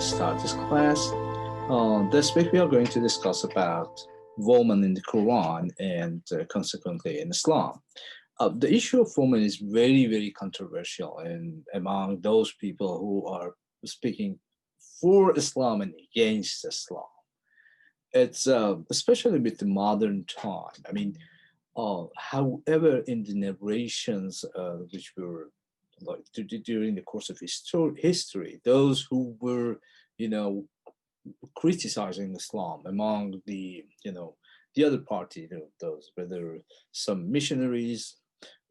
start this class. This week we are going to discuss about woman in the Quran and consequently in Islam. The issue of woman is very, very controversial and among those people who are speaking for Islam and against Islam. It's especially with the modern time. I mean, however, in the narrations which were like during the course of history, those who were, criticizing Islam among the other party, those whether some missionaries,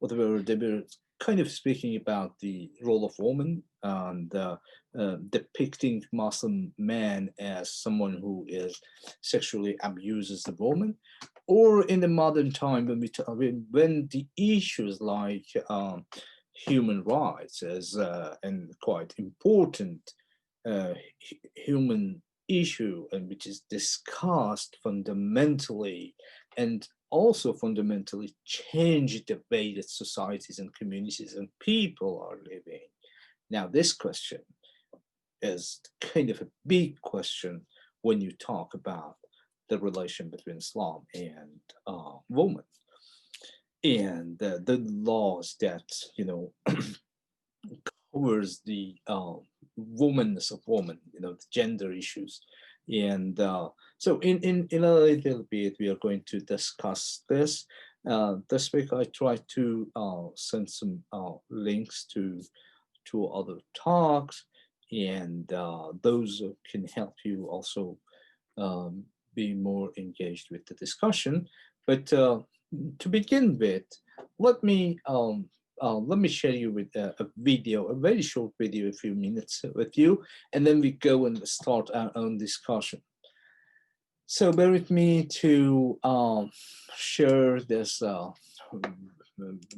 whatever, they were kind of speaking about the role of woman and depicting Muslim man as someone who is sexually abuses the woman, or in the modern time when the issues like human rights as and quite important human issue, and which is discussed fundamentally and also fundamentally change the way that societies and communities and people are living. Now, this question is kind of a big question when you talk about the relation between Islam and women and the laws that covers the womanness of woman, the gender issues. And so in a little bit, we are going to discuss this. This week, I try to send some links to other talks, and those can help you also be more engaged with the discussion. But to begin with, let me share you with a video, a very short video, a few minutes with you, and then we go and start our own discussion. So bear with me to share this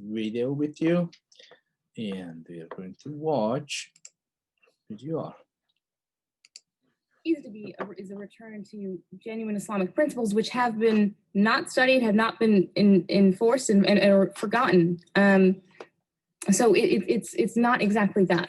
video with you, and we are going to watch. Here you are. Is a return to genuine Islamic principles, which have been not studied, have not been enforced, and are forgotten. So it's not exactly that.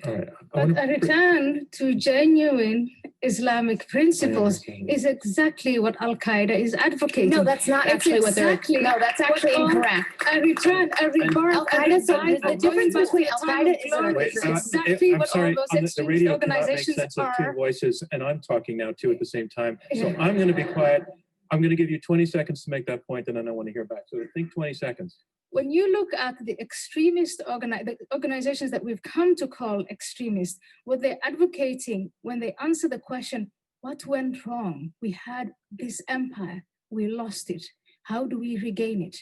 All right. But a return to genuine Islamic principles is exactly what Al-Qaeda is advocating. No, that's not actually what they're. No, that's actually incorrect. A return, a rebirth. Al-Qaeda. So the difference between Al-Qaeda is exactly what all those extremist organizations are. Two voices, and I'm talking now too at the same time. So Yeah. I'm going to be quiet. I'm going to give you 20 seconds to make that point, and then I want to hear back. So think 20 seconds. When you look at the extremist the organizations that we've come to call extremist, what they're advocating when they answer the question, what went wrong? We had this empire, we lost it. How do we regain it?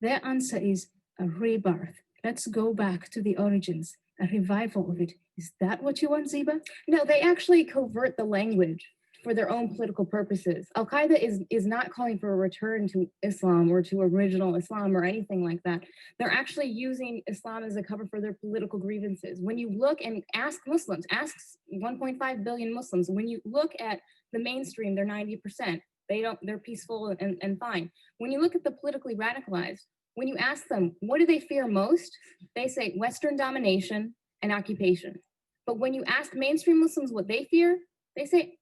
Their answer is a rebirth. Let's go back to the origins, a revival of it. Is that what you want, Ziba? No, they actually covert the language for their own political purposes. Al-Qaeda is not calling for a return to Islam or to original Islam or anything like that. They're actually using Islam as a cover for their political grievances. When you look and ask Muslims, ask 1.5 billion Muslims, when you look at the mainstream, they're 90%. They're peaceful and fine. When you look at the politically radicalized, when you ask them, what do they fear most? They say Western domination and occupation. But when you ask mainstream Muslims what they fear, they say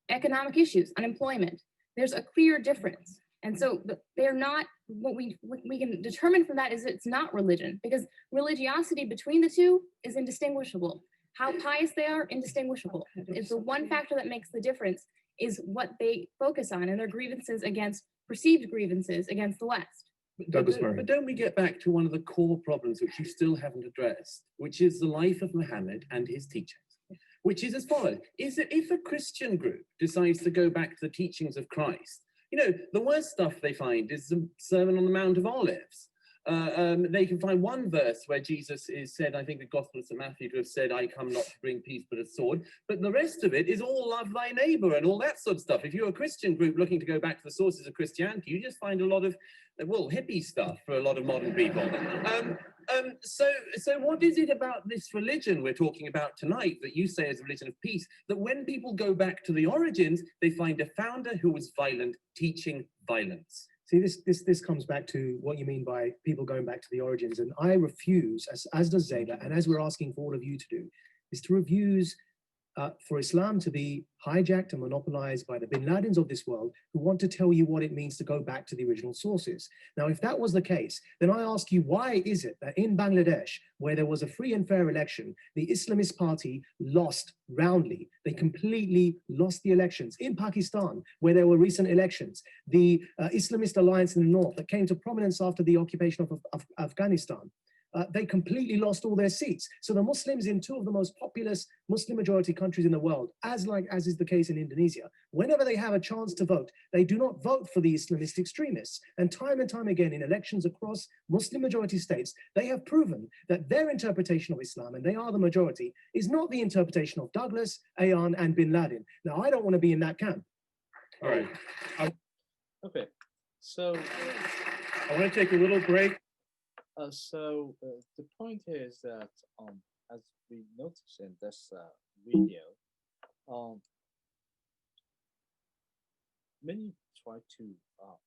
economic issues, unemployment. There's a clear difference. And so they're not, what we can determine from that is it's not religion, because religiosity between the two is indistinguishable. How pious they are, indistinguishable. It's the one factor that makes the difference is what they focus on and their grievances against, perceived grievances against the West. But don't we get back to one of the core problems which you still haven't addressed, which is the life of Muhammad and his teachings? Which is as follows: is that if a Christian group decides to go back to the teachings of Christ, the worst stuff they find is the Sermon on the Mount of Olives. They can find one verse where Jesus is said, I think the Gospel of St. Matthew to have said, I come not to bring peace but a sword. But the rest of it is all love thy neighbor and all that sort of stuff. If you're a Christian group looking to go back to the sources of Christianity, you just find a lot of, hippie stuff for a lot of modern people. So what is it about this religion we're talking about tonight that you say is a religion of peace, that when people go back to the origins, they find a founder who was violent, teaching violence? See, this comes back to what you mean by people going back to the origins. And I refuse, as does Zayda, and as we're asking for all of you to do, is to refuse for Islam to be hijacked and monopolized by the bin Ladens of this world who want to tell you what it means to go back to the original sources. Now, if that was the case, then I ask you, why is it that in Bangladesh, where there was a free and fair election, the Islamist party lost roundly? They completely lost the elections. In Pakistan, where there were recent elections, the Islamist alliance in the north that came to prominence after the occupation of Afghanistan, they completely lost all their seats. So the Muslims in two of the most populous Muslim majority countries in the world, as is the case in Indonesia, whenever they have a chance to vote, they do not vote for the Islamist extremists. And time again in elections across Muslim majority states, they have proven that their interpretation of Islam, and they are the majority, is not the interpretation of Douglas, Ayan, and bin Laden. Now, I don't want to be in that camp. All right. Okay, so I want to take a little break. The point is that as we notice in this video, many try to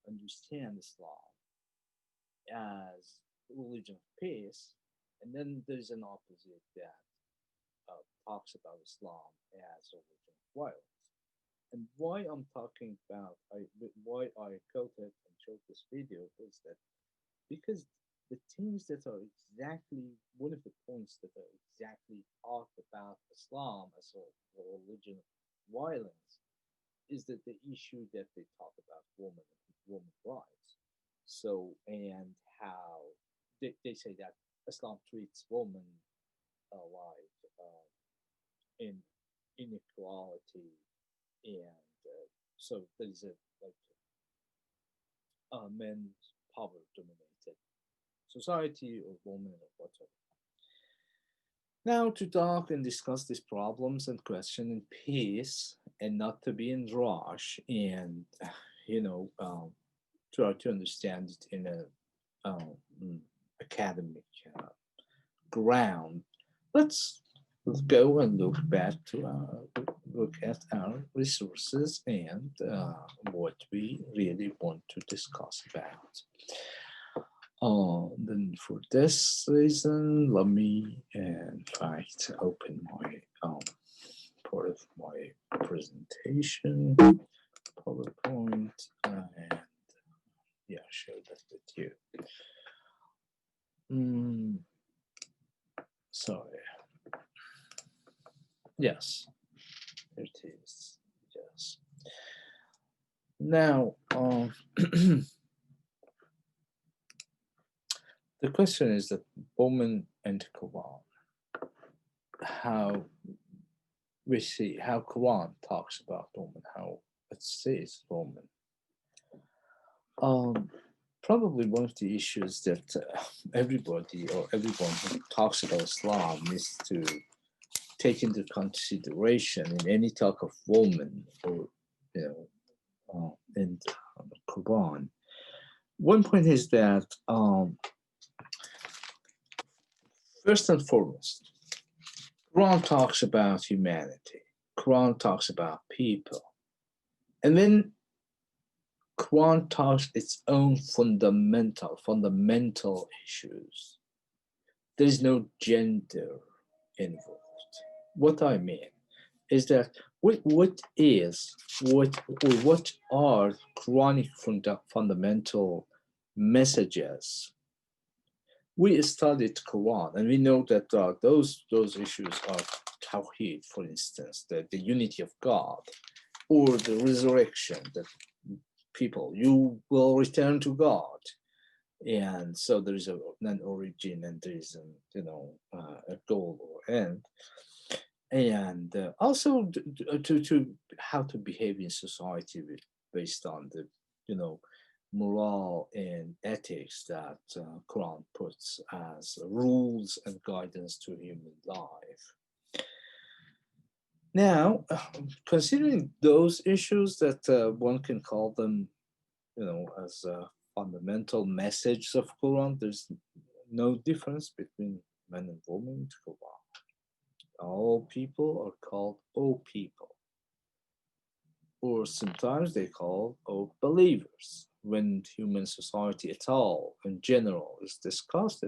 understand Islam as a religion of peace, and then there's an opposite that talks about Islam as a religion of violence. And why I'm talking about why I quoted and showed this video is that because the things that are exactly one of the points that are exactly talked about Islam as a religion of violence is that the issue that they talk about women rights. So, and how they say that Islam treats women like in inequality, and so there's a men's power dominated society or women or whatever. Now to talk and discuss these problems and question in peace and not to be in rush and try to understand it in a academic ground. Let's go and look back to look at our resources and what we really want to discuss about. Then for this reason, let me in fact open my part of my presentation, PowerPoint, and share that with you. Sorry. Yes, here it is. Yes. Now, the question is that woman and Quran, how we see how Quran talks about woman, how it says woman. Probably one of the issues that everybody or everyone who talks about Islam needs to take into consideration in any talk of woman or in the Quran. One point is that first and foremost, Quran talks about humanity. Quran talks about people, and then Quran talks its own fundamental issues. There is no gender involved. What I mean is that what are Quranic fundamental messages? We studied Quran and we know that those issues are Tawheed, for instance, the unity of God, or the resurrection, that people, you will return to God. And so there is an origin and there is a goal or end. And also to how to behave in society based on the moral and ethics that Quran puts as rules and guidance to human life. Now, considering those issues that one can call them, as fundamental message of Quran, there's no difference between men and women in Quran. All people are called all people, or sometimes they call all believers. When human society at all in general is discussed,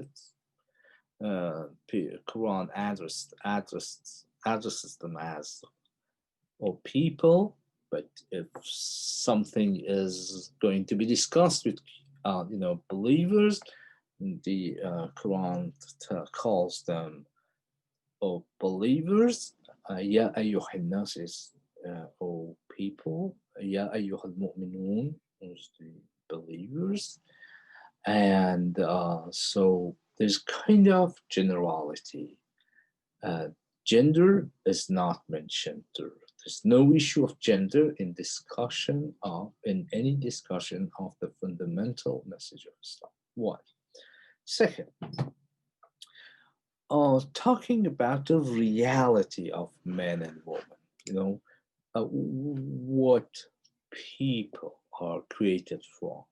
Quran addresses them as or people. But if something is going to be discussed with, believers, the Quran calls them or believers. Ya ayyuhan nas is O people. Ya ayyuhal mu'minun is the believers. And so there's kind of generality. Gender is not mentioned. There's no issue of gender in any discussion of the fundamental message of Islam. One. Second, talking about the reality of men and women, what people are created from.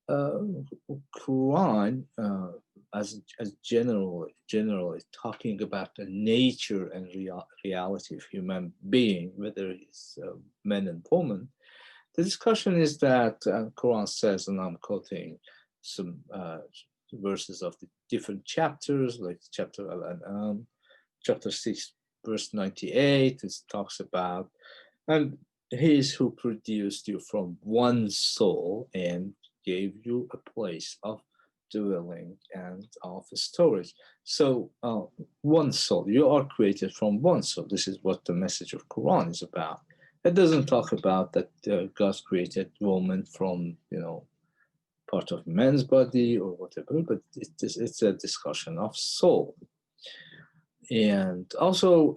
Quran, as generally talking about the nature and reality of human being, whether it's men and women. The discussion is that Quran says, and I'm quoting some verses of the different chapters, like chapter Al-An'am, chapter 6, verse 98. It talks about, and he is who produced you from one soul and gave you a place of dwelling and of storage. So one soul, you are created from one soul. This is what the message of Quran is about. It doesn't talk about that God created woman from, part of man's body or whatever, but it's a discussion of soul. And also,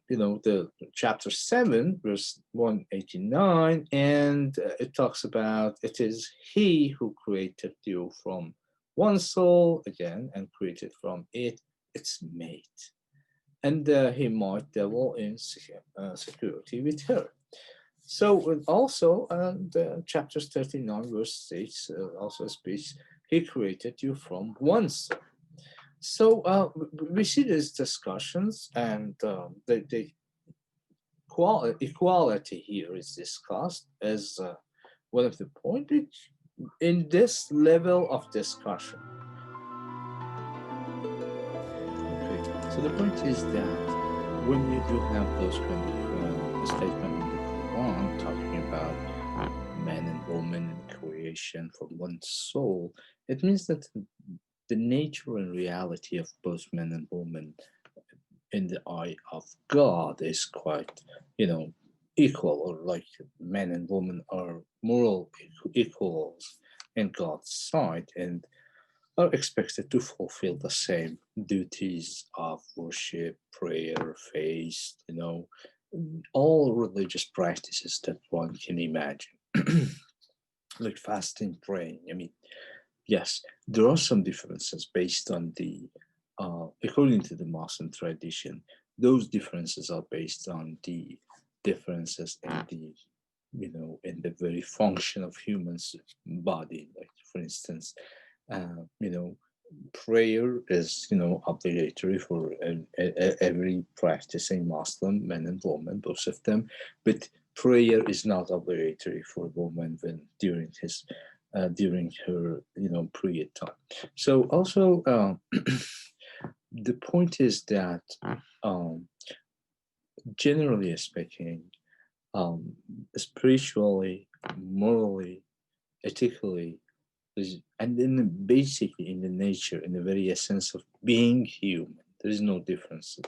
the chapter 7, verse 189, and it talks about it is he who created you from one soul, again, and created from it its mate. And he might dwell in security with her. So also, the chapter 39, verse 6 also speaks, he created you from one soul. So we see these discussions, and the equality here is discussed as one of the points in this level of discussion. Okay, so the point is that when you do have those kind of statements in the Quran talking about man and woman and creation from one soul, it means that the nature and reality of both men and women in the eye of God is quite, equal, or like men and women are moral equals in God's sight and are expected to fulfill the same duties of worship, prayer, faith, all religious practices that one can imagine, like fasting, praying. I mean, yes, there are some differences based on according to the Muslim tradition, those differences are based on the differences in the very function of humans' body. Like, for instance, prayer is, obligatory for every practicing Muslim, men and women, both of them, but prayer is not obligatory for a woman during her period time. So also the point is that generally speaking, spiritually, morally, ethically, and then basically in the nature, in the very essence of being human, there is no differences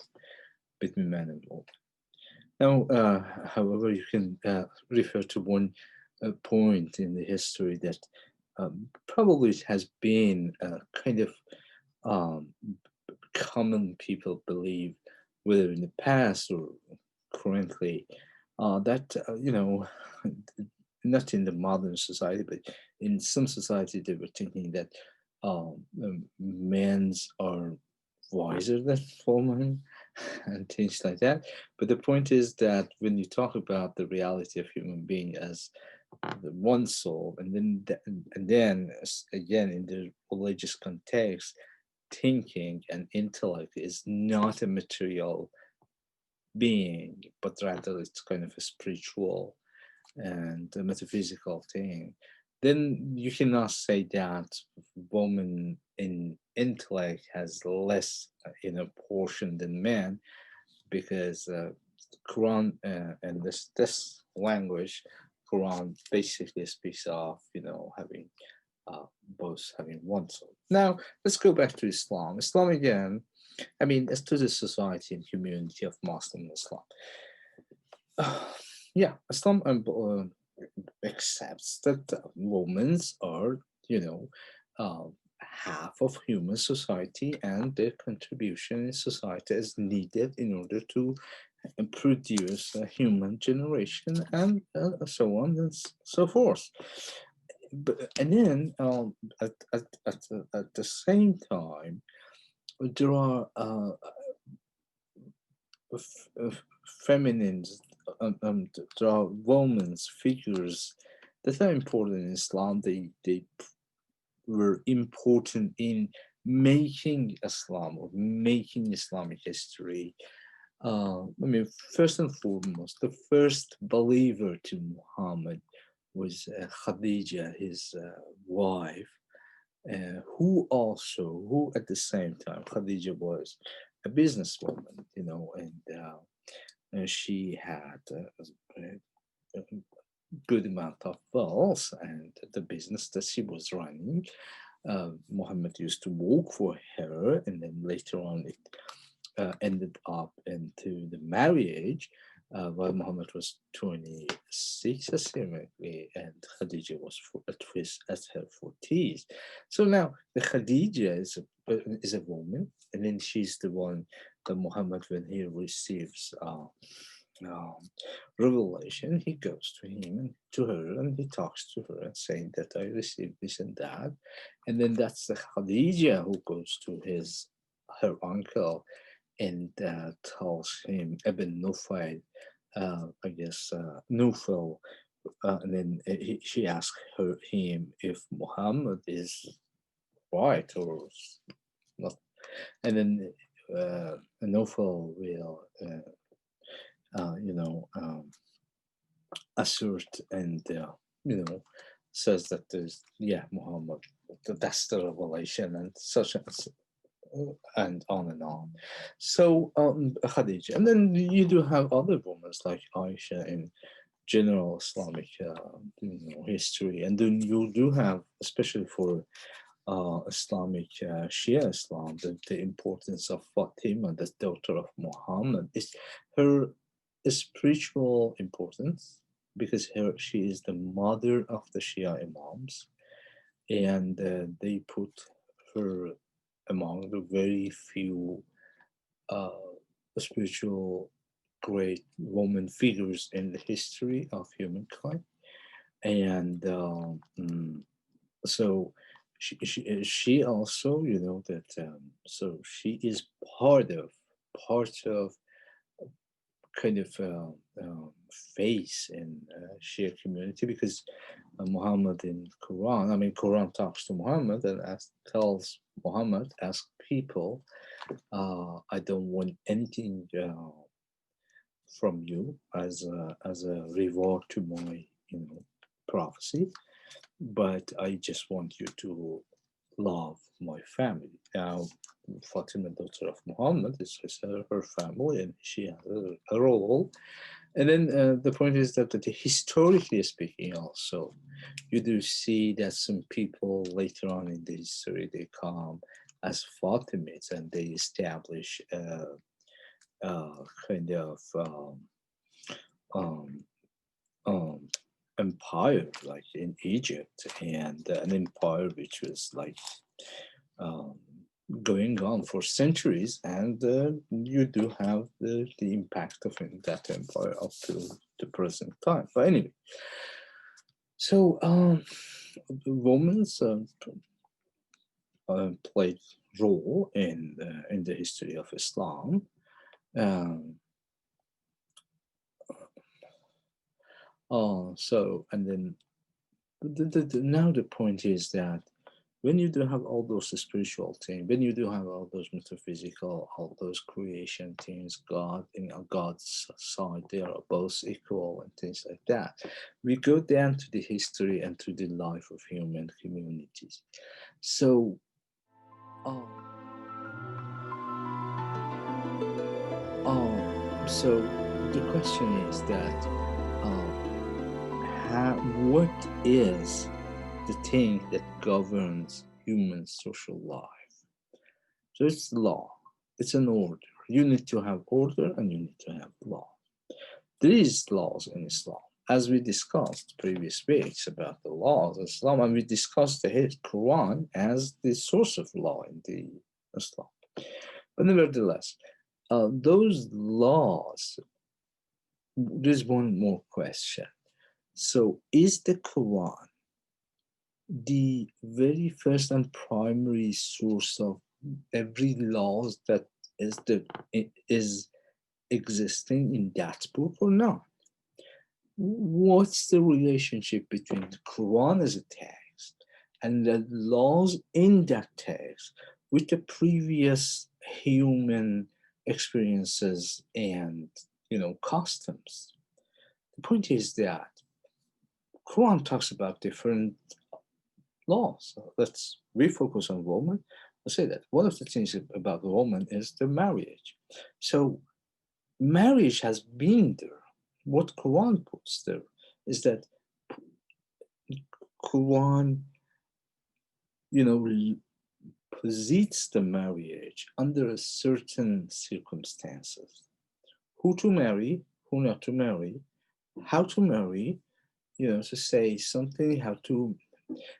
between man and woman. Now, however, you can refer to one point in the history that probably has been kind of common people believe, whether in the past or currently, that not in the modern society, but in some society, they were thinking that men's are wiser than women and things like that. But the point is that when you talk about the reality of human being as the one soul, and then again in the religious context, thinking and intellect is not a material being, but rather it's kind of a spiritual and a metaphysical thing, then you cannot say that woman in intellect has less portion than man, because Quran and this language, Quran basically speaks of having both having one soul. Now let's go back to Islam. Islam again. I mean, as to the society and community of Muslim Islam. Yeah, Islam accepts that women are, uh, half of human society, and their contribution in society is needed in order to produce a human generation, and so on and so forth. And then at the same time, there are feminine, there are women's figures that are important in Islam. They were important in making Islam or making Islamic history. I mean, first and foremost, the first believer to Muhammad was Khadija, his wife, who at the same time, Khadija was a businesswoman, and she had a good amount of wealth, and the business that she was running, Muhammad used to work for her, and then later on it ended up into the marriage, while Muhammad was 26 assumedly, and Khadija was at her 40s. So now the Khadija is a woman, and then she's the one that Muhammad, when he receives revelation, he goes to him and to her, and he talks to her and saying that I received this and that, and then that's the Khadija who goes to her uncle and tells him Ibn Nufayl, I guess Nufel, and then she asks him if Muhammad is right or not, and then Nufel will assert and says that there's Muhammad, that's the revelation and such and on and on. So Khadija, and then you do have other women like Aisha in general Islamic history, and then you do have, especially for Islamic Shia Islam, the importance of Fatima, the daughter of Muhammad, is her spiritual importance, because she is the mother of the Shia Imams, and they put her among the very few spiritual great woman figures in the history of humankind. And so she also, that so she is part of kind of face in Shia community, because Muhammad in Quran, I mean, Quran talks to Muhammad and tells Muhammad, ask people, I don't want anything from you as a reward to my prophecy, but I just want you to love my family. Now, Fatima, daughter of Muhammad, is her family, and she has a role. And then the point is that historically speaking, also, you do see that some people later on in the history, they come as Fatimids, and they establish kind of um, empire, like in Egypt, and an empire which was like um, going on for centuries, and you do have the impact of that empire up to the present time. But anyway, so the women's played role in the history of Islam. So, and then now the point is that when you do have all those spiritual things, when you do have all those metaphysical, all those creation things, God in God's side, they are both equal and things like that. We go down to the history and to the life of human communities. So, so the question is that what is the thing that governs human social life? So it's law. It's an order. You need to have order and you need to have law. There is laws in Islam. As we discussed previous weeks about the laws of Islam, and we discussed the Quran as the source of law in the Islam. But nevertheless, those laws, there's one more question. So is the Quran the very first and primary source of every laws that is existing in that book or not? What's the relationship between the Quran as a text and the laws in that text with the previous human experiences and customs? The point is that Quran talks about different laws. We focus on woman. I'll say that one of the things about the woman is the marriage. So marriage has been there. What Quran puts there is that Quran, posits the marriage under a certain circumstances. Who to marry, who not to marry, how to marry, to say something, how to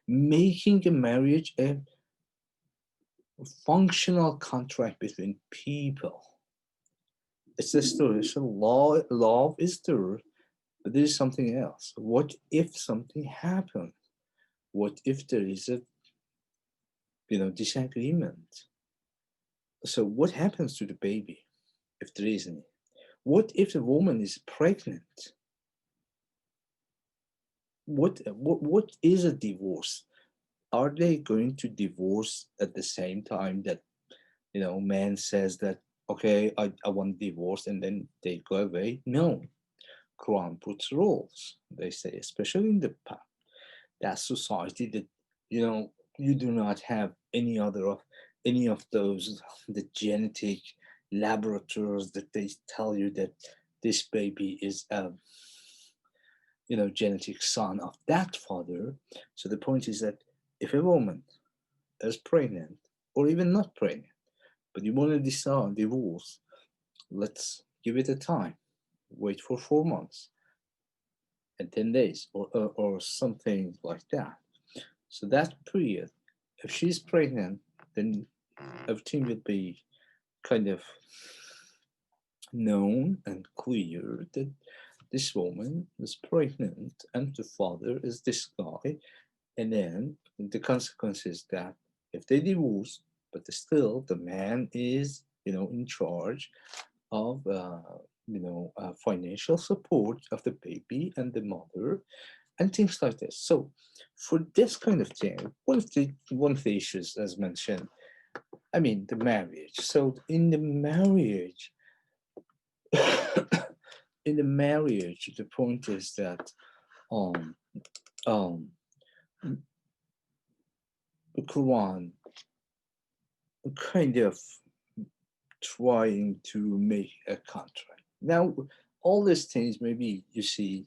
making a marriage a functional contract between people. It's the story. So love is there, but there is something else. What if something happened? What if there is a disagreement? So what happens to the baby if there is any? What if the woman is pregnant? What is a divorce? Are they going to divorce at the same time that man says that, okay, I want divorce, and then they go away? No. Quran puts rules. They say, especially in that society, that you do not have any of those the genetic laboratories that they tell you that this baby is a genetic son of that father. So the point is that if a woman is pregnant or even not pregnant, but you want to decide divorce, let's give it a time. Wait for 4 months and 10 days or something like that. So that period, if she's pregnant, then everything will be kind of known and clear that this woman is pregnant and the father is this guy. And then the consequence is that if they divorce, but still the man is, in charge of, financial support of the baby and the mother and things like this. So for this kind of thing, one of the issues, as mentioned, the marriage. So in the marriage, the point is that um, the Quran kind of trying to make a contract. Now, all these things, maybe you see,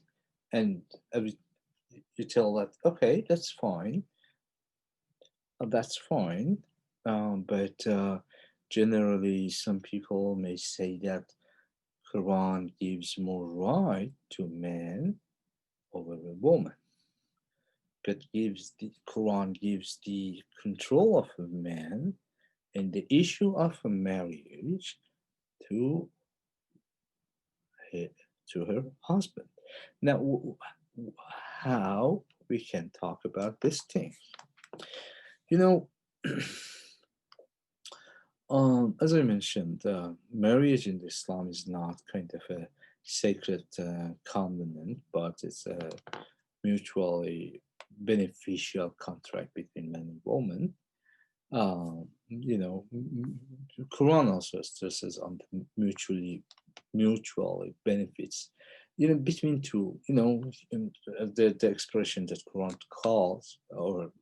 and you tell that, okay, that's fine. That's fine. But generally, some people may say that Quran gives more right to man over a woman. But Quran gives the control of a man and the issue of a marriage to her husband. Now, how we can talk about this thing? As I mentioned, marriage in Islam is not kind of a sacred covenant, but it's a mutually beneficial contract between man and woman. Quran also stresses on the mutually benefits, between two. The expression that Quran calls or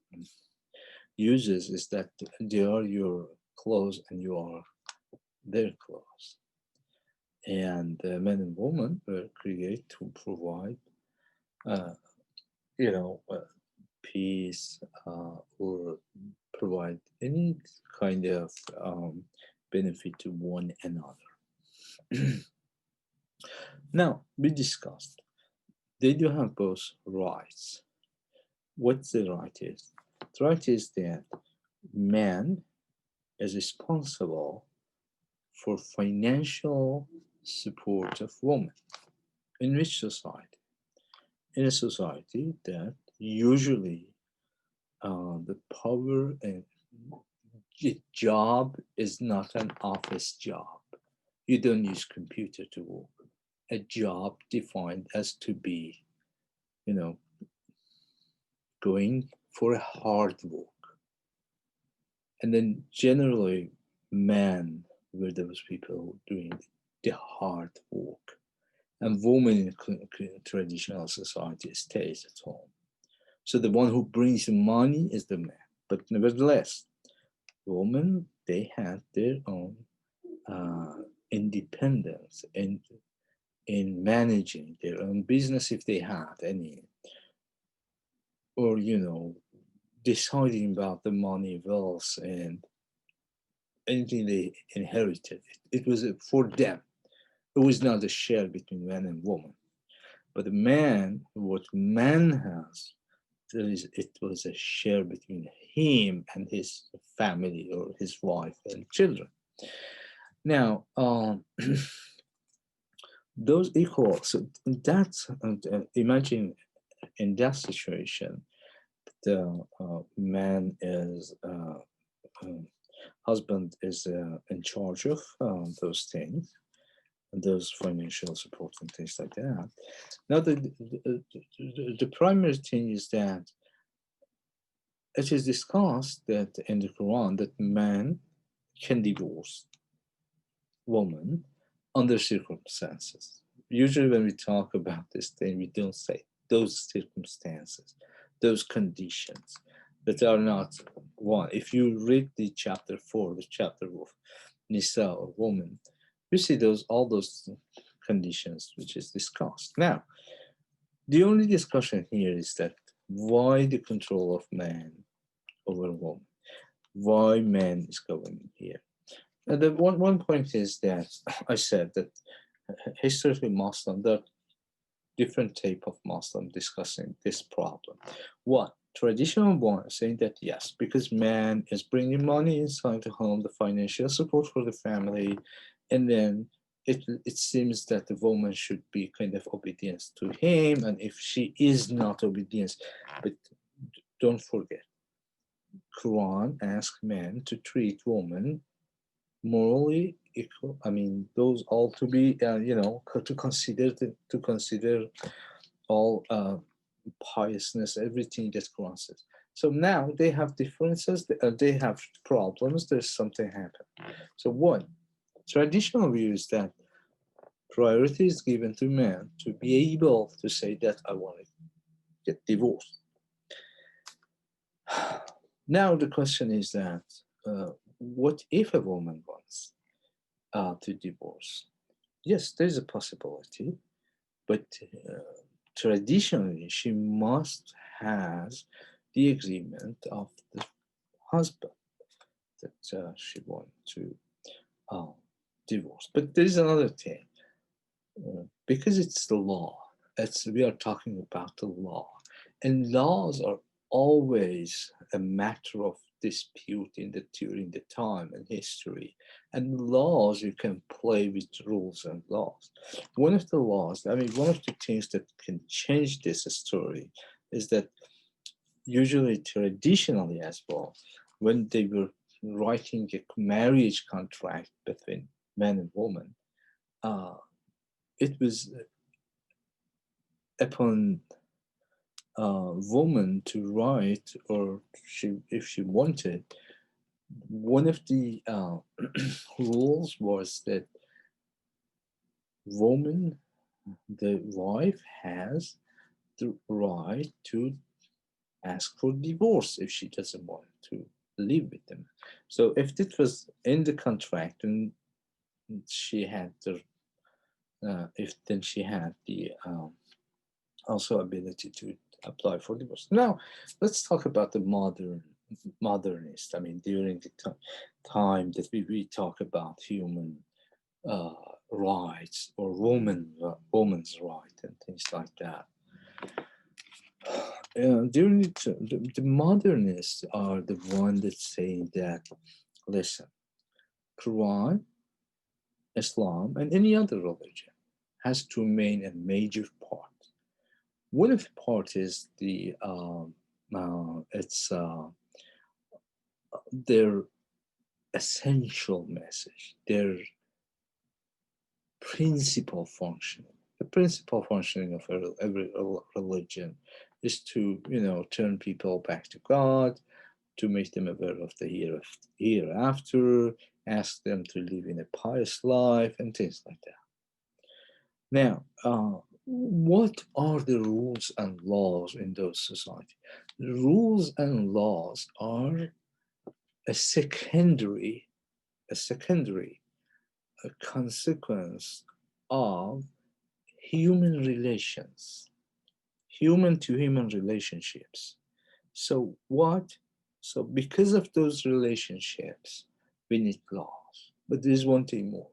uses is that they are your clothes and you are their clothes. and men and women were created to provide, uh, you know, peace or provide any kind of benefit to one another. Now, we discussed they do have both rights. What the right is? The right is that man is responsible for financial support of woman. In which society? In a society that usually the power and job is not an office job. You don't use computer to work. A job defined as to be, you know, going for a hard work. And then generally men were those people doing the hard work. And women in traditional society stays at home. So the one who brings the money is the man. But nevertheless, women, they had their own independence in managing their own business if they had any, or deciding about the money, wealth, and anything they inherited. It was for them. It was not a share between man and woman. But the man, what man has, it was a share between him and his family or his wife and children. Now, those equal. So that's imagine in that situation, the man is husband is in charge of those things, those financial support and things like that. Now, the primary thing is that it is discussed that in the Quran that man can divorce woman under circumstances. Usually, when we talk about this thing, we don't say those circumstances, those conditions that are not one. If you read the chapter 4, the chapter of Nisa or woman, you see all those conditions which is discussed. Now, the only discussion here is that why the control of man over woman? Why man is governing here? And the one point is that I said that historically Muslim, there are different type of Muslim discussing this problem. One, traditional one saying that yes, because man is bringing money inside the home, the financial support for the family, and then it seems that the woman should be kind of obedience to him, and if she is not obedience, but don't forget, Quran asks men to treat women morally equal. I mean, those all to be, to consider all piousness, everything that Quran says. So now they have differences, they have problems. There's something happened. So one traditional view is that priority is given to men to be able to say that I want to get divorced. Now the question is that what if a woman wants to divorce? Yes, there's a possibility, but traditionally she must has the agreement of the husband that she wants to divorce. But there is another thing, because it's the law. We are talking about the law, and laws are always a matter of dispute during the time and history. And laws, you can play with rules and laws. One of the things that can change this story is that usually traditionally as well, when they were writing a marriage contract between man and woman, it was upon woman to write, or if she wanted, one of the rules was that woman, the wife, has the right to ask for divorce if she doesn't want to live with them. So if it was in the contract and she had the if then she had the also ability to apply for divorce. Now, let's talk about the modernist. I mean, during the time that we talk about human uh, rights or woman's right and things like that. During the modernists are the one that say that, listen, Quran, Islam, and any other religion has to remain a major part. One of the part is the it's their essential message, their principal functioning. The principal functioning of every religion is to, turn people back to God, to make them aware of the hereafter, ask them to live in a pious life, and things like that. Now, what are the rules and laws in those societies? The rules and laws are a secondary, a secondary consequence of human relations, human to human relationships. So what? So because of those relationships, we need laws. But there's one thing more.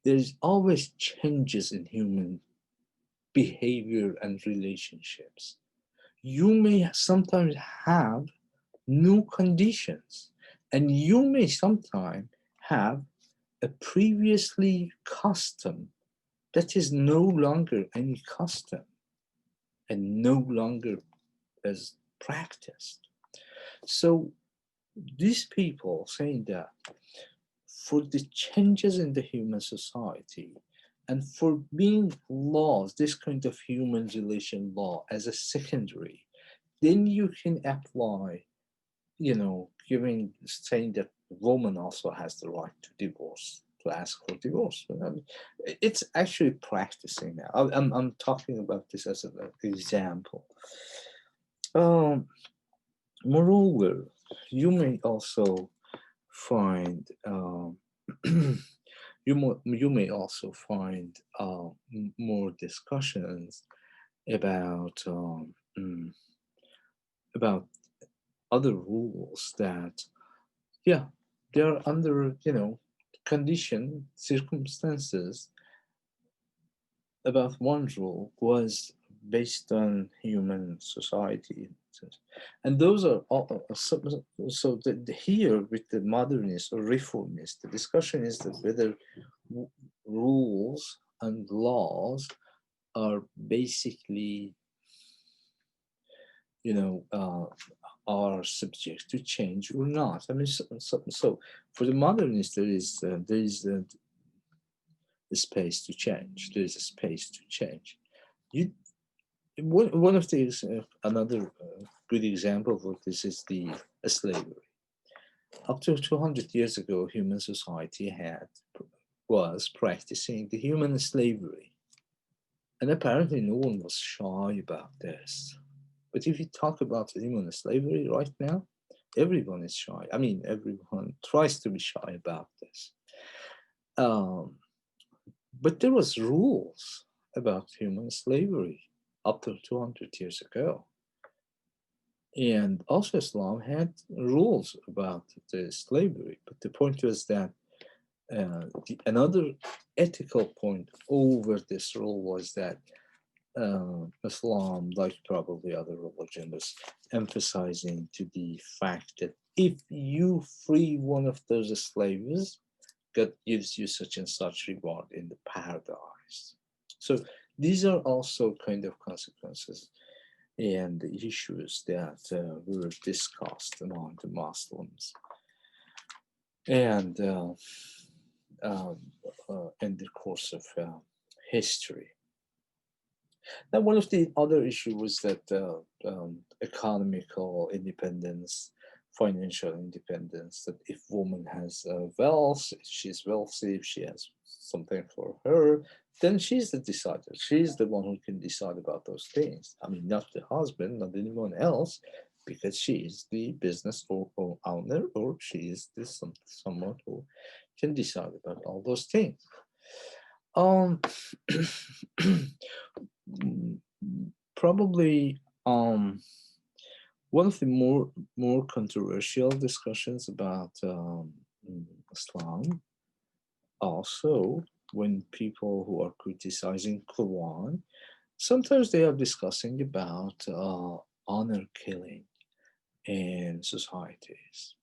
There's always changes in human behavior and relationships. You may sometimes have new conditions, and you may sometimes have a previously custom that is no longer any custom and no longer as practiced. So these people saying that for the changes in the human society and for being laws, this kind of human relation law as a secondary, then you can apply, giving saying that woman also has the right to divorce, to ask for divorce. It's actually practicing now. I'm talking about this as an example. Um, Moreover, you may also find you may also find more discussions about about other rules that, yeah, they're under, condition circumstances. About one rule was based on human society, and those are all so here with the modernist or reformist, the discussion is that whether rules and laws are basically, you know uh, are subject to change or not. I mean, so for the modernists, there is a space to change. There is a space to change. You one of these another good example of this is the slavery. Up to 200 years ago, human society was practicing the human slavery, and apparently no one was shy about this. But if you talk about human slavery right now, everyone is shy. I mean, everyone tries to be shy about this. Um, but there was rules about human slavery up to 200 years ago. And also Islam had rules about the slavery. But the point was that another ethical point over this rule was that Islam, like probably other religions, was emphasizing to the fact that if you free one of those slaves, God gives you such and such reward in the paradise. So these are also kind of consequences and the issues that were discussed among the Muslims. And in the course of history. Now, one of the other issues was that economical independence, financial independence, that if woman has wealth, if she's wealthy, if she has something for her, then she's the decider. She's the one who can decide about those things. I mean, not the husband, not anyone else, because she is the business or owner, or she is someone who can decide about all those things. Um, probably one of the more controversial discussions about Islam also, when people who are criticizing Quran, sometimes they are discussing about honor killing in societies,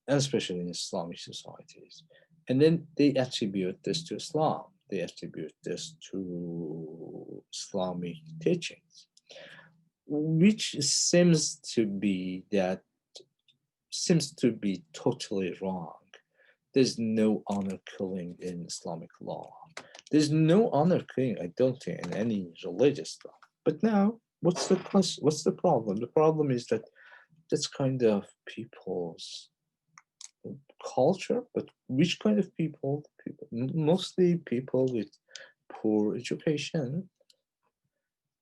especially in Islamic societies. And then they attribute this to Islam. They attribute this to Islamic teachings, which seems to be totally wrong. There's no honor killing in Islamic law. There's no honor killing, I don't think, in any religious law. But now, what's the question? What's the problem? The problem is that that's kind of people's culture, but which kind of people? People mostly people with poor education,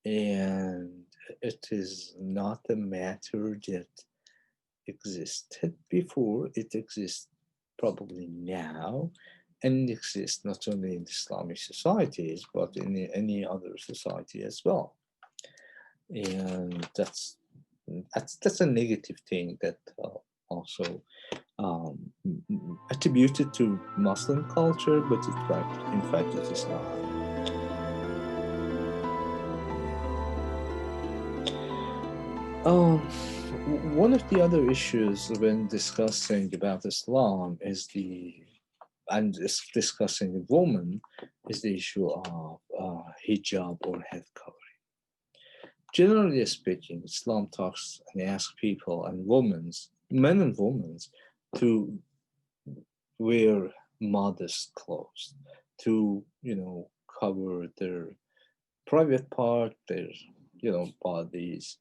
and it is not a matter that existed before. It exists probably now, and it exists not only in Islamic societies but in any other society as well. And that's a negative thing that also um, attributed to Muslim culture, but in fact, it is not. One of the other issues when discussing about Islam is discussing the woman is the issue of hijab or head covering. Generally speaking, Islam talks and asks people and men and women, to wear modest clothes, to cover their private part, their bodies,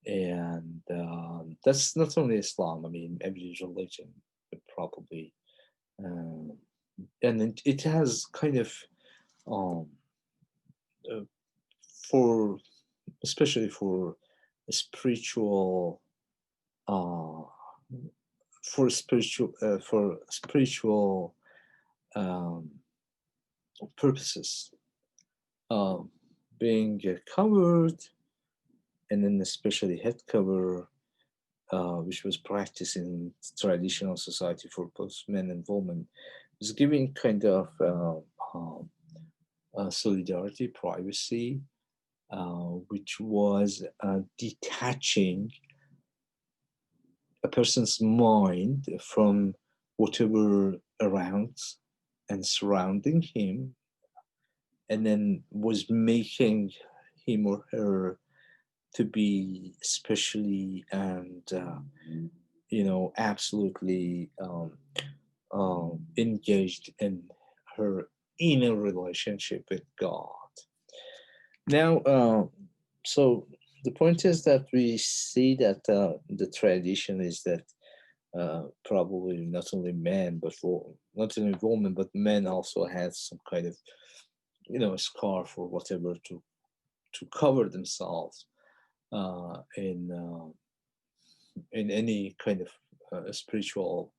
and that's not only Islam. I mean, every religion would probably, um, and it has kind of um, uh, for especially for spiritual uh, for spiritual um, purposes, um, being covered, and then especially head cover, which was practiced in traditional society for both men and women, is giving kind of solidarity, privacy, which was detaching a person's mind from whatever around and surrounding him, and then was making him or her to be especially and absolutely engaged in her inner relationship with God. Now, so the point is that we see that the tradition is that probably not only men, not only women, but men also had some kind of scarf or whatever to cover themselves in any kind of spiritual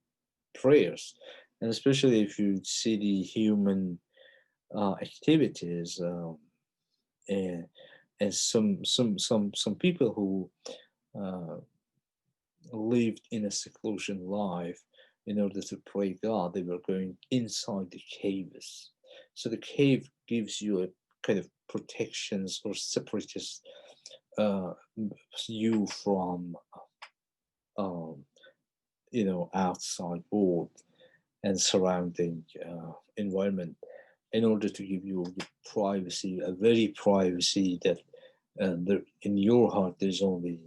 prayers, and especially if you see the human activities, and some people who uh, lived in a seclusion life in order to pray God, they were going inside the caves. So the cave gives you a kind of protections or separates you from um, outside world and surrounding environment, in order to give you the privacy, a very privacy that in your heart there's only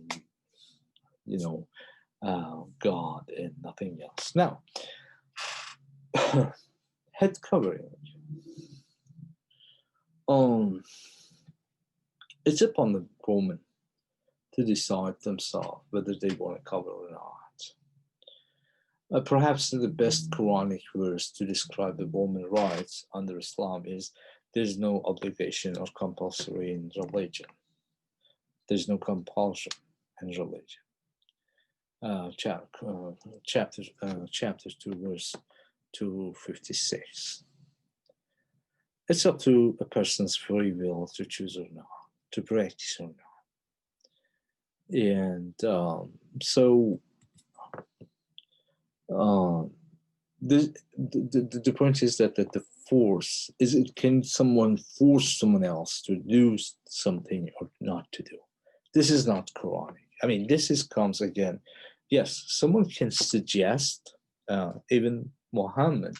God and nothing else. Now, head covering. It's upon the woman to decide themselves whether they want to cover or not. Perhaps the best Quranic verse to describe the woman's rights under Islam is, there's no obligation or compulsory in religion. There's no compulsion in religion. Chapter 2, verse 256. it's up to a person's free will to choose or not, to practice or not. And so the point is that the force is, it can someone force someone else to do something or not to do. This is not Quranic. I mean, this is comes again. Yes, someone can suggest, even Muhammad,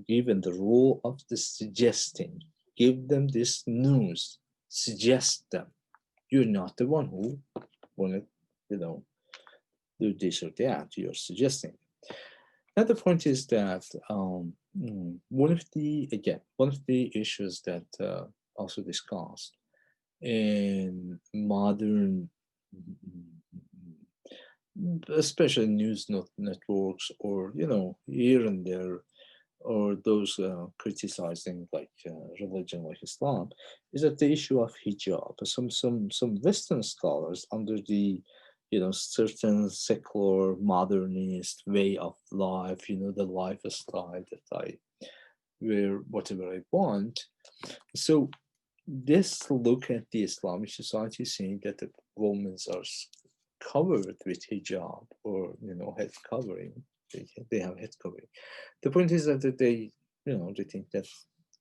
given the role of the suggesting, give them this news, suggest them. You're not the one who want to, do this or that. You're suggesting. Another point is that one of the issues that also discussed in modern, especially news networks, or here and there, or those criticizing like religion like Islam, is that the issue of hijab. Some Western scholars, under the certain secular modernist way of life, the lifestyle that I wear whatever I want. So this look at the Islamic society saying that the women are covered with hijab, or head covering. They have head covering. The point is that they they think that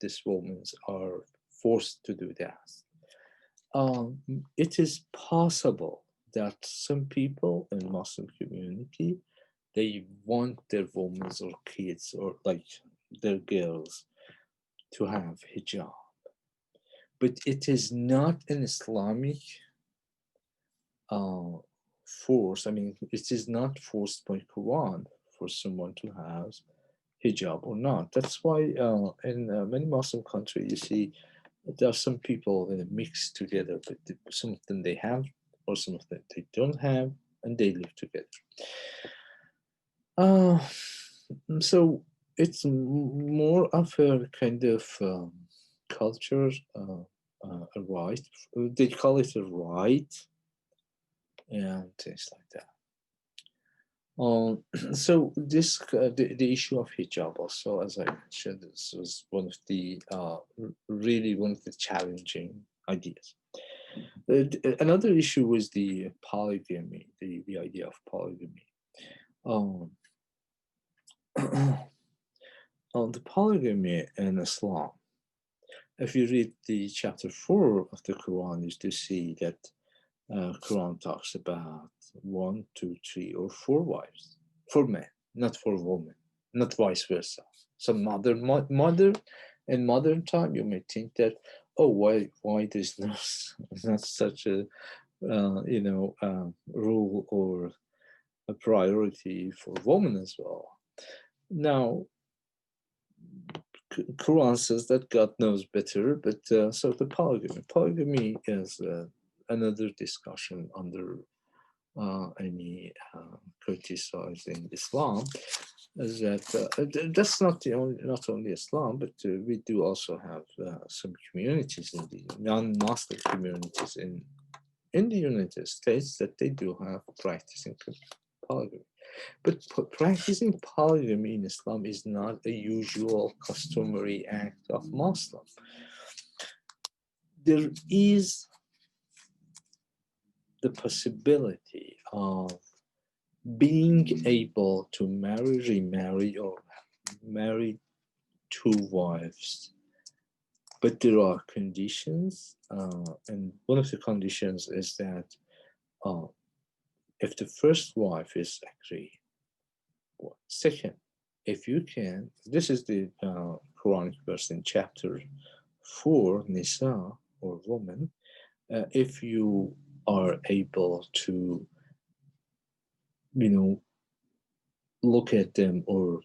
these women are forced to do that. It is possible that some people in Muslim community, they want their women or kids, or like their girls, to have hijab, but it is not an Islamic force. I mean, it is not forced by Quran for someone to have hijab or not. That's why in many Muslim countries, you see there are some people that mix together, but some of them they have, or some of them they don't have, and they live together. So it's more of a kind of culture, a right. They call it a right, and things like that. So this the issue of hijab also, as I mentioned, this was one of the really one of the challenging ideas. Another issue was the polygamy, the idea of polygamy. On the polygamy in Islam, if you read the chapter 4 of the Quran, you to see that Quran talks about 1, 2, 3, or 4 wives for men, not for women, not vice versa. Some modern in modern time, you may think that, oh, why there's not such a rule or a priority for women as well. Now, Quran says that God knows better, but so the polygamy is another discussion under any criticizing Islam. Is that that's not only Islam, but we do also have some communities in the non-Muslim communities in the United States that they do have practicing polygamy. But practicing polygamy in Islam is not a usual customary act of Muslim. There is the possibility of being able to remarry, or marry 2 wives. But there are conditions, and one of the conditions is that if the first wife is agreed. Second, if you can, this is the Quranic verse in chapter 4, Nisa, or woman, if you are able to, look at them or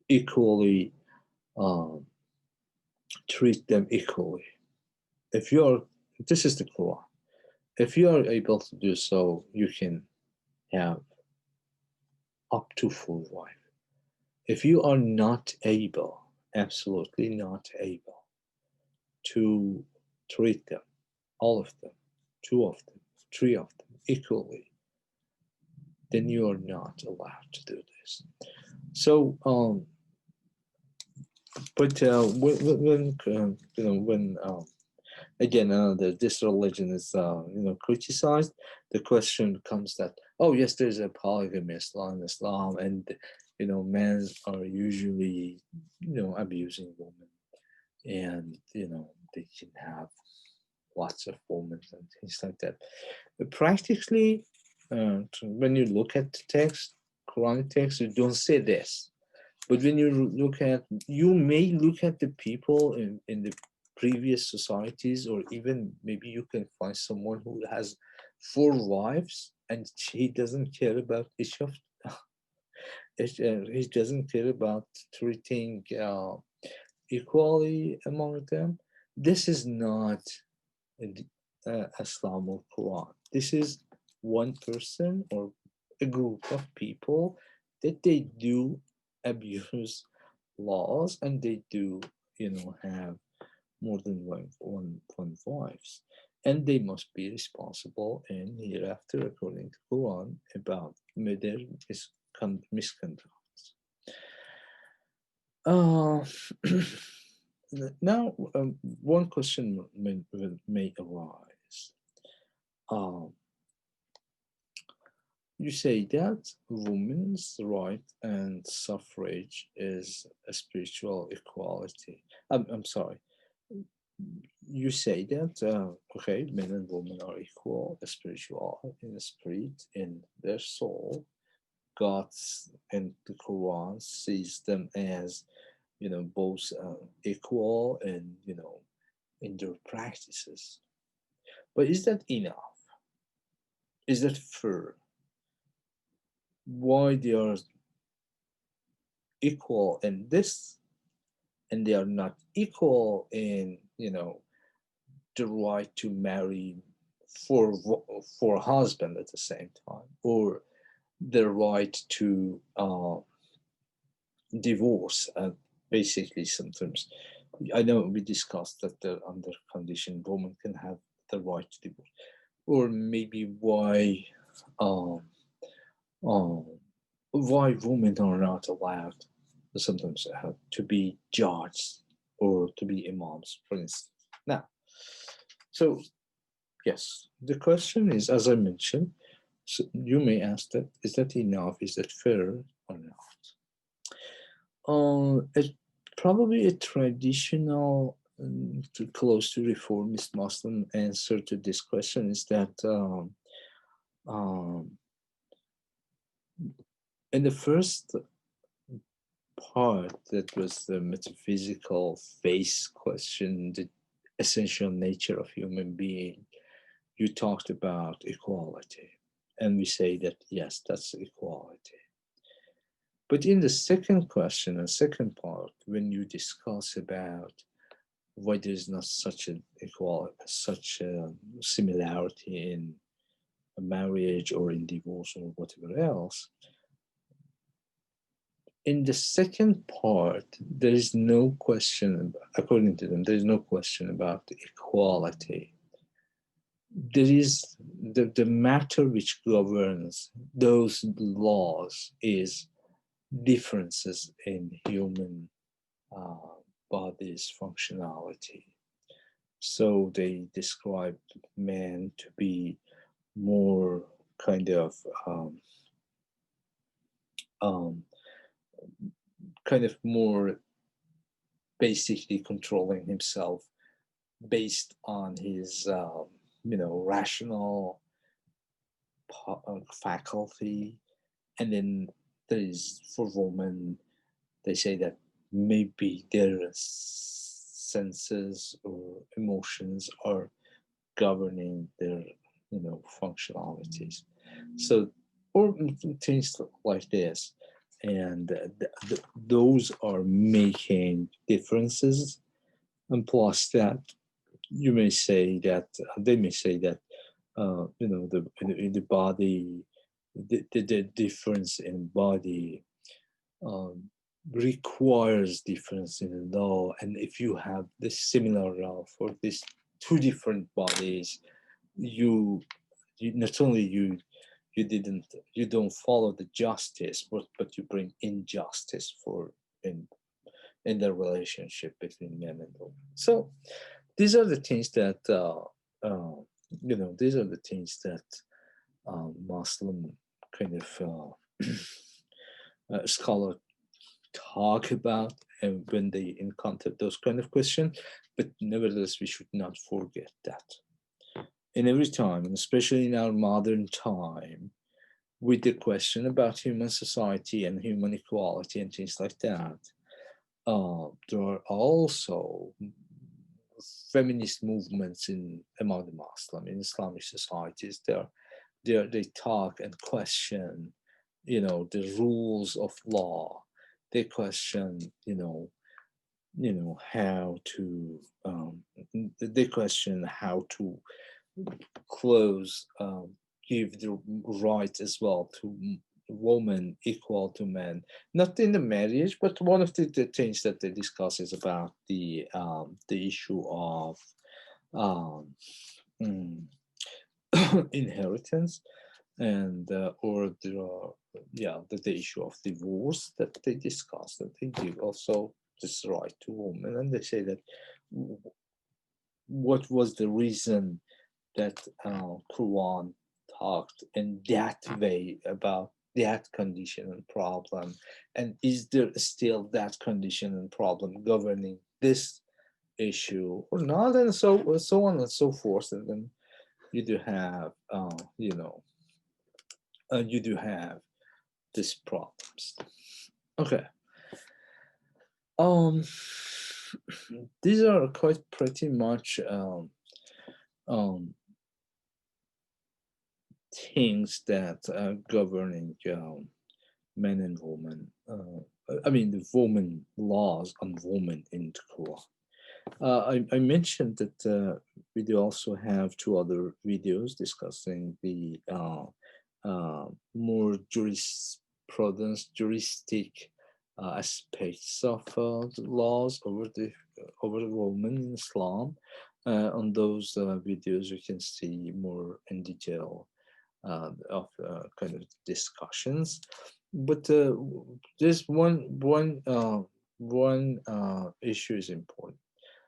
equally treat them equally. If you are, this is the Quran. If you are able to do so, you can have up to 4 wives. If you are not able, absolutely not able, to treat them, all of them, 2 of them, 3 of them, equally, then you are not allowed to do this. So But when again, this religion is criticized, the question comes that, oh yes, there's a polygamy Islam, and men are usually abusing women, and they can have lots of women and things like that. But practically, when you look at the text, Quranic text, you don't say this. But when you may look at the people in the previous societies, or even maybe you can find someone who has 4 wives and he doesn't care about each of he doesn't care about treating equally among them. This is not Islam or Quran. This is one person or a group of people that they do abuse laws, and they do have more than one wives, and they must be responsible in hereafter according to Quran about their misconduct. uh, Now, one question may arise. um, You say that women's right and suffrage is a spiritual equality. I'm sorry. You say that, okay, men and women are equal, spiritual in the spirit, in their soul. God and the Quran sees them as, both equal and, in their practices. But is that enough? Is that fair? Why they are equal in this and they are not equal in the right to marry for a husband at the same time, or the right to divorce? Basically, sometimes I know we discussed that under condition women can have the right to divorce, or maybe um, um, why women are not allowed sometimes to be judged or to be imams, for instance. Now, so yes, the question is, as I mentioned, so you may ask that, is that enough? Is that fair or not? It's probably a traditional, close to reformist Muslim answer to this question is that um, in the first part, that was the metaphysical face question, the essential nature of human being, you talked about equality, and we say that yes, that's equality. But in the second question and second part, when you discuss about why there's not such an equality, such a similarity in a marriage or in divorce or whatever else, in the second part, there is no question, according to them, there is no question about equality. There is the matter which governs those laws is differences in human body's functionality. So they describe man to be more kind of um, more basically controlling himself based on his rational faculty. And then there is, for women, they say that maybe their senses or emotions are governing their functionalities. So, or things like this. And those are making differences. And plus that, you may say that, they may say that the body, the difference in body requires difference in the law. And if you have this similar law for these two different bodies, you not only you don't follow the justice, but you bring injustice for in in the relationship between men and women. So these are the things that these are the things that Muslim kind of scholar talk about and when they encounter those kind of questions. But nevertheless, we should not forget that in every time, and especially in our modern time, with the question about human society and human equality and things like that, there are also feminist movements in among the Muslim in Islamic societies. They talk and question, the rules of law. They question, how to. They question how to close, give the right as well to women equal to men, not in the marriage, but one of the things that they discuss is about the issue of um, mm, inheritance and or the issue of divorce that they discuss, that they give also this right to women, and they say that what was the reason that Quran talked in that way about that condition and problem, and is there still that condition and problem governing this issue or not, and so on and so forth. And then you do have you do have these problems. Okay. um these are quite pretty much things that governing men and women. I mean, the women laws on women in the Quran. I mentioned that we do also have two other videos discussing the more juristic aspects of the laws over the women in Islam. On those videos, you can see more in detail of kind of discussions. But there's one issue is important.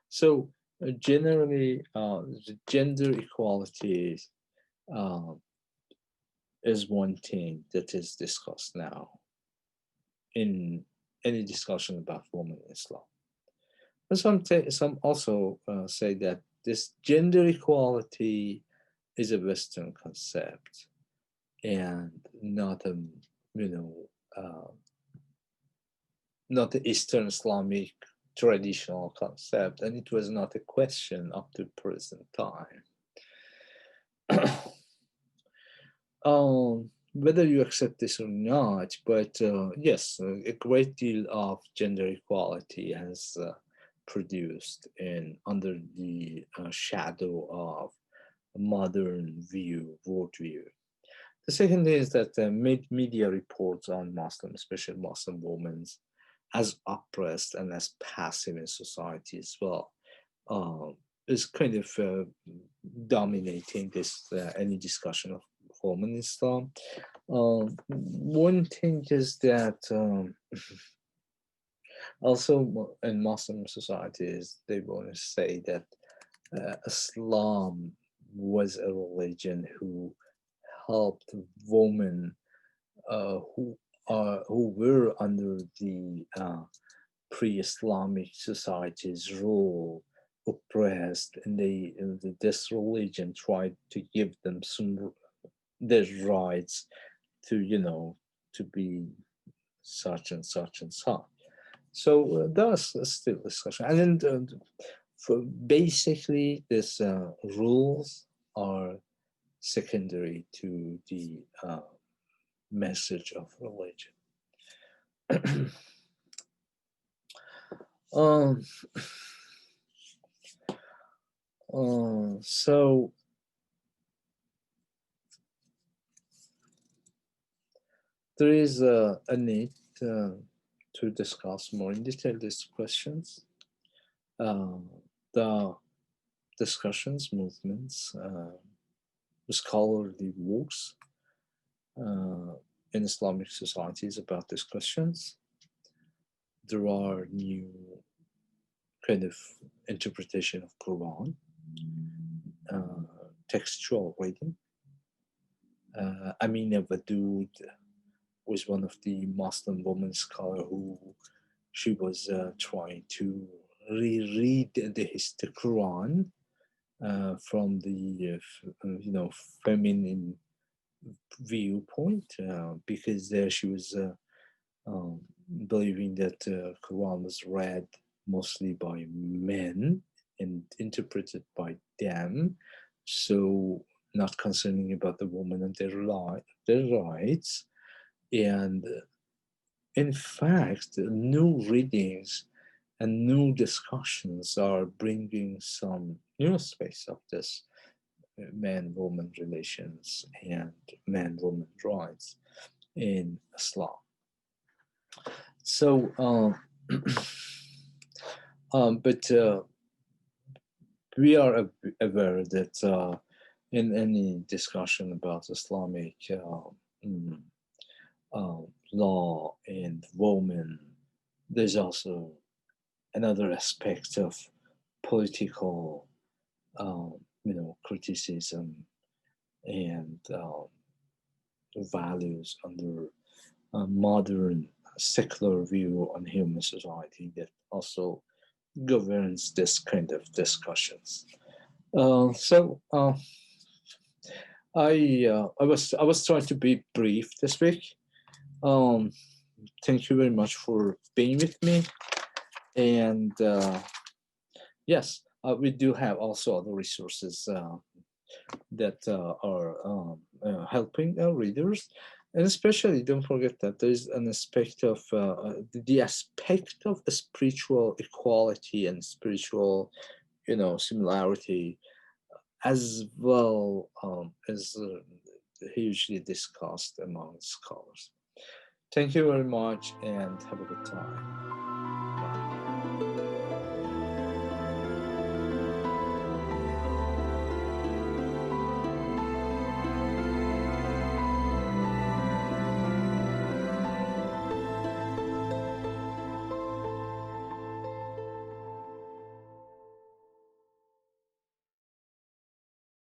So generally, the gender equality is one thing that is discussed now in any discussion about women in Islam. And some also say that this gender equality is a Western concept and not a not the Eastern Islamic traditional concept, and it was not a question up to present time. Whether you accept this or not, but yes, a great deal of gender equality has produced in under the shadow of modern worldview. The second is that media reports on Muslims, especially Muslim women, as oppressed and as passive in society as well, is kind of dominating this any discussion of women in Islam. One thing is that also in Muslim societies, they want to say that Islam was a religion who helped women who were under the pre-Islamic society's rule, oppressed, and this religion tried to give them some their rights to to be such and such and such. So that's still discussion, and then for basically this rules are secondary to the message of religion. So there is a need to discuss more in detail these questions. The discussions, movements, scholarly works in Islamic societies about these questions. there are new kind of interpretation of Quran, textual reading. Amina Vadud was one of the Muslim women scholar who she was trying to reread the Quran from the feminine viewpoint, because she was believing that Quran was read mostly by men and interpreted by them, so not concerning about the woman and their rights. And in fact, new readings and new discussions are bringing some new space of this man-woman relations and man-woman rights in Islam. So, but we are aware that in any discussion about Islamic law and women, there's also another aspect of political, criticism and values under a modern secular view on human society that also governs this kind of discussions. I was trying to be brief this week. Thank you very much for being with me, and yes, we do have also other resources that are helping our readers. And especially, don't forget that there is an aspect of the aspect of the spiritual equality and spiritual, similarity, as well as hugely discussed among scholars. Thank you very much, and have a good time.